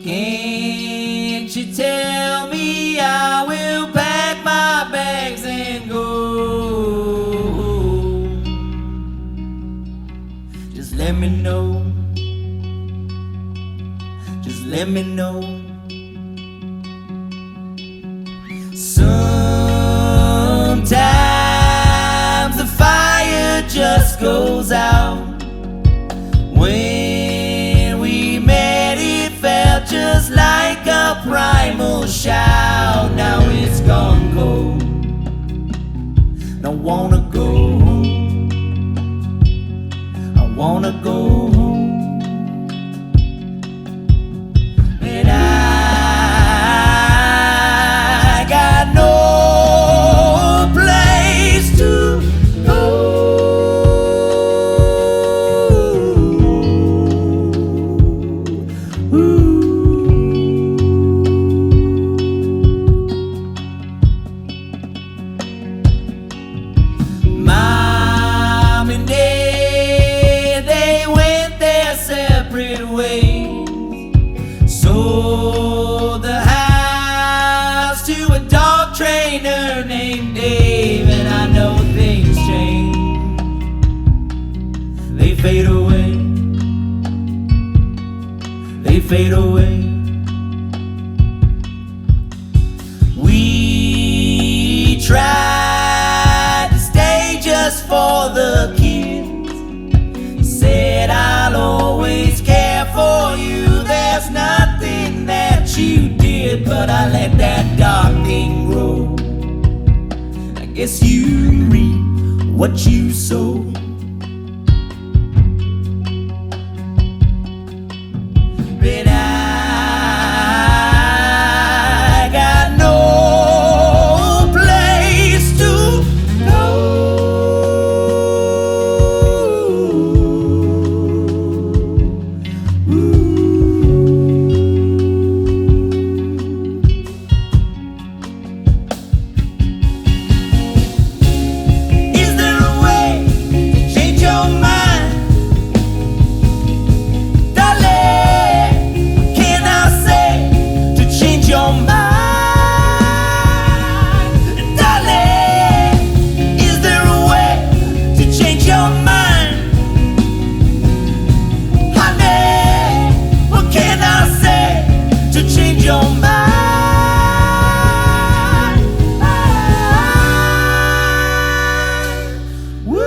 Can't you tell me I will pack my bags and go? Just let me know. Just let me know. Sometimes the fire just goes out. When we met, it felt just like a primal shout. Now it's gone cold. Don't wanna go home. I wanna go home. And I got no place to go. Mom and Dad, they went their separate ways. Sold the house to a dog trainer named Dave. And I know things change. They fade away. They fade away. We tried to stay just for the kids. Said I'll always care for you. There's nothing that you did, but I let that dark thing grow. I guess you reap what you sow. But I got no place to go. Is there a way to change your mind? Darling, what can I say to change your mind? Darling, is there a way to change your mind? Honey, what can I say to change your mind? Woo.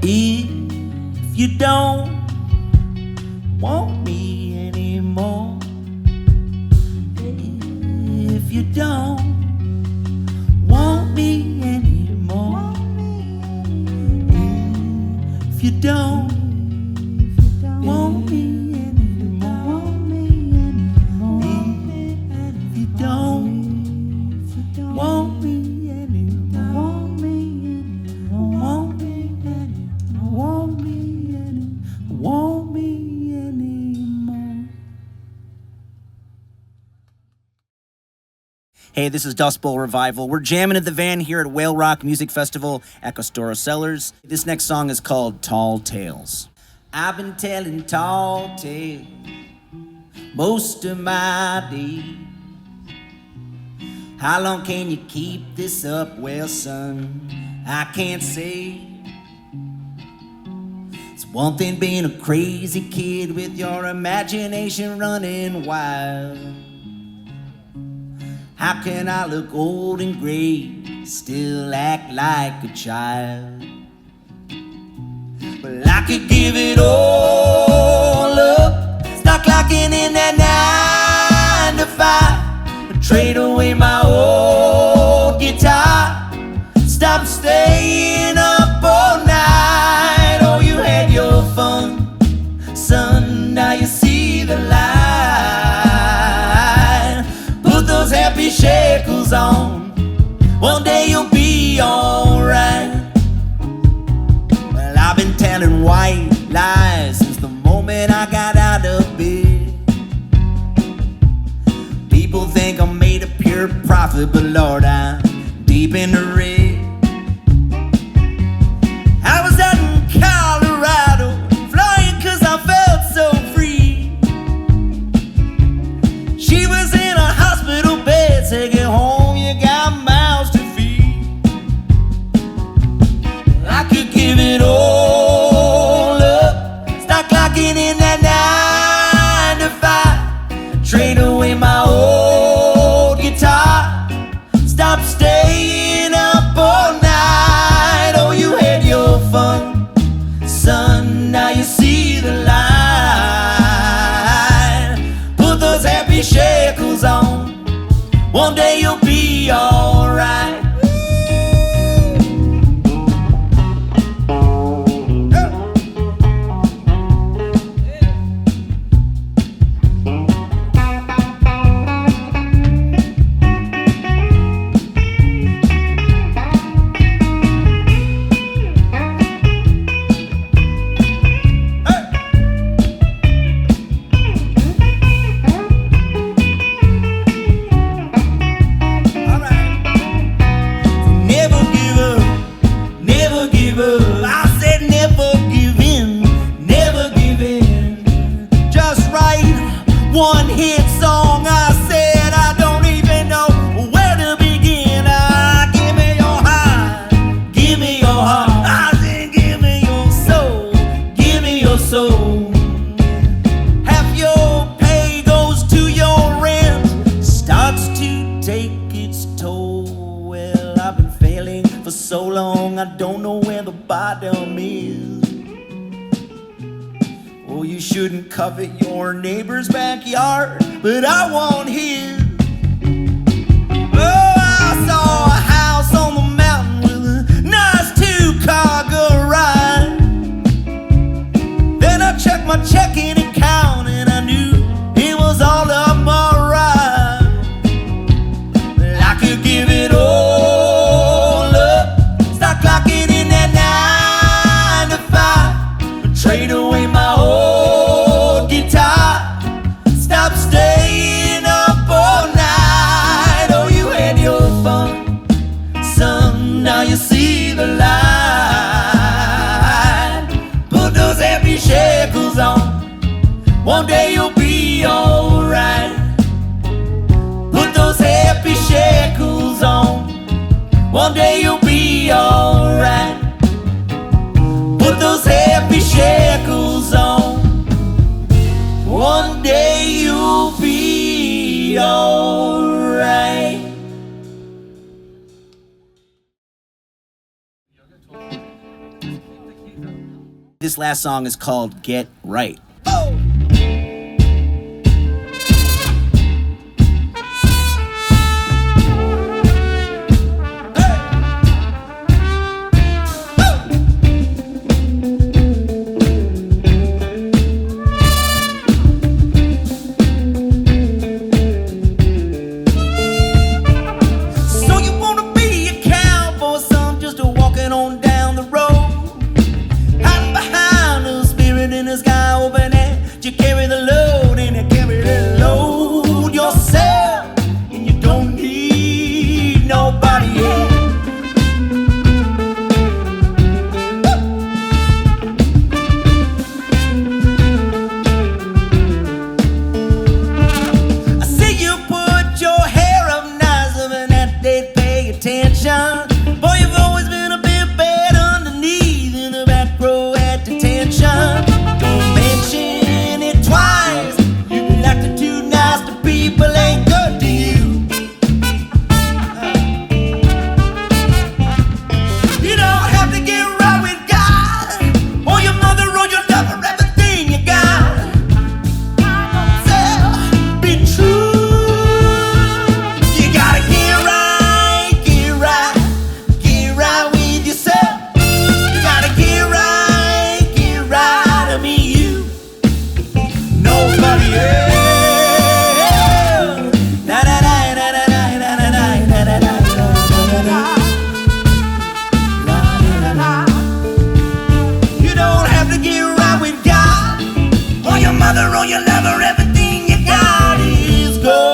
If you don't want me anymore, if you don't want me anymore, if you don't want me anymore, if you don't want me anymore, want me anymore. Hey, this is Dustbowl Revival. We're jamming at the van here at Whale Rock Music Festival at Costora Cellars. This next song is called Tall Tales. I've been telling tall tales most of my days. How long can you keep this up? Well, son, I can't say. It's one thing being a crazy kid with your imagination running wild. How can I look old and gray, still act like a child? Well, I could give it all up as white lies since the moment I got out of bed. People think I'm made of pure profit, but Lord, I'm deep in the red. I was out in Colorado, flying 'cause I felt so free. She was in a hospital bed, take it home, you got mouths to feed. I could give it all up, start clocking in that 9 to 5, trade away my old guitar, stop staying up all night. Oh, you had your fun, son, now you see the light. Put those happy shackles on, one day you'll be alright. One hit song, I said I don't even know where to begin. Give me your heart, give me your heart. I said give me your soul, give me your soul. Half your pay goes to your rent, starts to take its toll. Well, I've been failing for so long, I don't know where the bottom is. Oh, you shouldn't covet your neighbor's backyard, but I want his. Oh, I saw a house on the mountain with a nice 2-car garage. Then I checked my checking account and I knew it was all up my ride. Well, I could give it all up, start clocking in that 9 to 5, trade away my old guitar, stop staying up all night. Oh, you had your fun, son, now you see the light. Put those happy shackles on, one day you'll be alright. Put those happy shackles on, one day you'll be alright. Put those happy shackles on, one day you'll be alright. This last song is called Get Right. Oh! You carry the load and you carry the load yourself, and you don't need nobody else. I see you put your hair up nicer and that they'd pay attention. Boy, you've always been a bit bad underneath in the back row at detention. Don't mention it twice, your lover, everything you got is gold.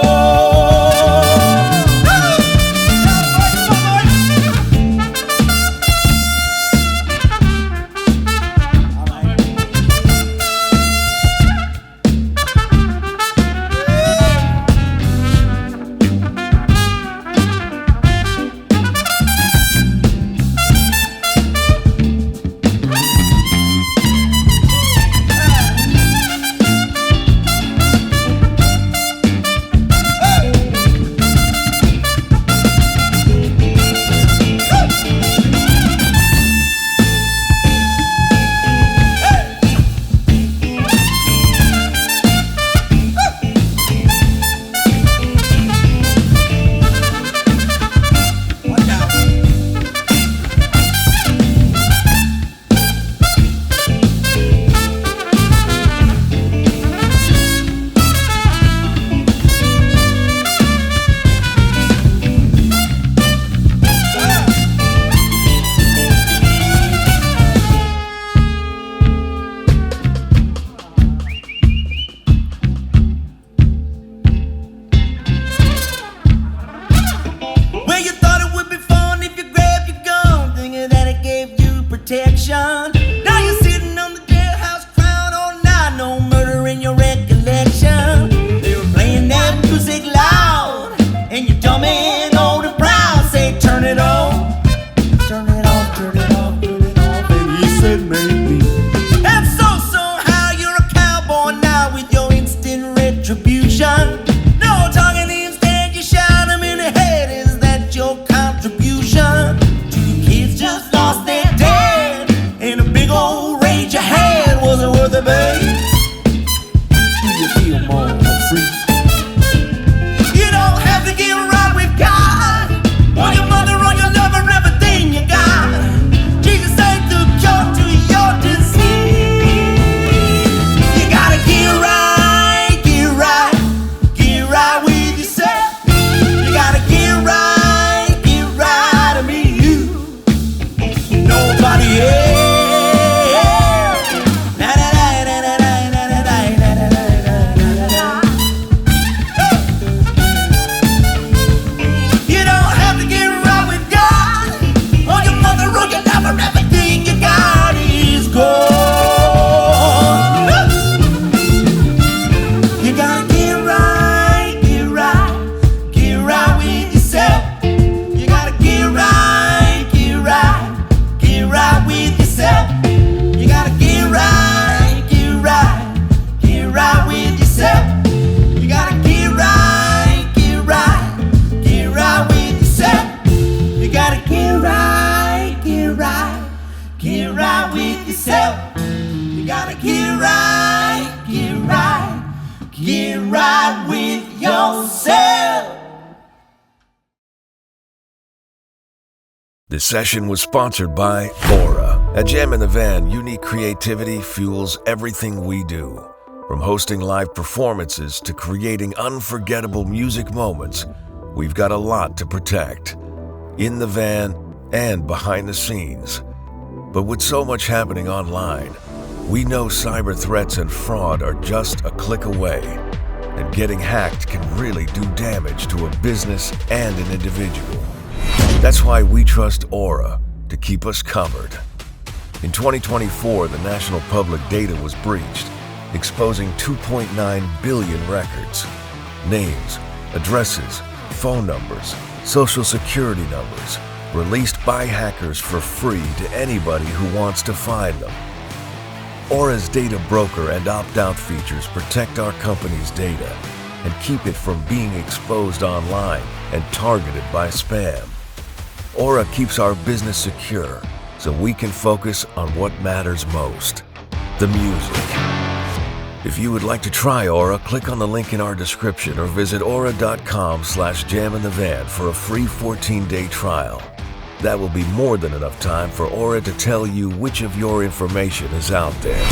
Protection. Now you're sitting on the jailhouse crown all night, no murder in your recollection. They were playing that music loud, and you're dumb and old and proud. Say, turn it off, turn it off, turn it off, turn it off. And he said, maybe. And somehow you're a cowboy now with your instant retribution. No talking instead, you shot him in the head. Is that your contribution? Two kids just lost their dad, and a big old rage you had. Was it worth it, babe? Do you feel more free? You don't have to get right with God, or your mother, or your lover, everything you got. Jesus ain't the cure to your disease. You gotta get right, get right, get right with yourself. You gotta get right to me, you. Nobody else. Everything you got is gold. You gotta get right, get right, get right with yourself. You gotta get right, get right, get right with yourself. You gotta get right, get right, get right with yourself. You gotta get right, get right, get right with yourself. You gotta get right, get right. Get right with yourself. You gotta get right, get right, get right with yourself. This session was sponsored by Aura. At Jam in the Van, unique creativity fuels everything we do. From hosting live performances to creating unforgettable music moments, we've got a lot to protect. In the van and behind the scenes. But with so much happening online, we know cyber threats and fraud are just a click away, and getting hacked can really do damage to a business and an individual. That's why we trust Aura to keep us covered. In 2024, the national public data was breached, exposing 2.9 billion records. Names, addresses, phone numbers, social security numbers, released by hackers for free to anybody who wants to find them. Aura's data broker and opt-out features protect our company's data and keep it from being exposed online and targeted by spam. Aura keeps our business secure so we can focus on what matters most, the music. If you would like to try Aura, click on the link in our description or visit aura.com/jaminthevan for a free 14-day trial. That will be more than enough time for Aura to tell you which of your information is out there.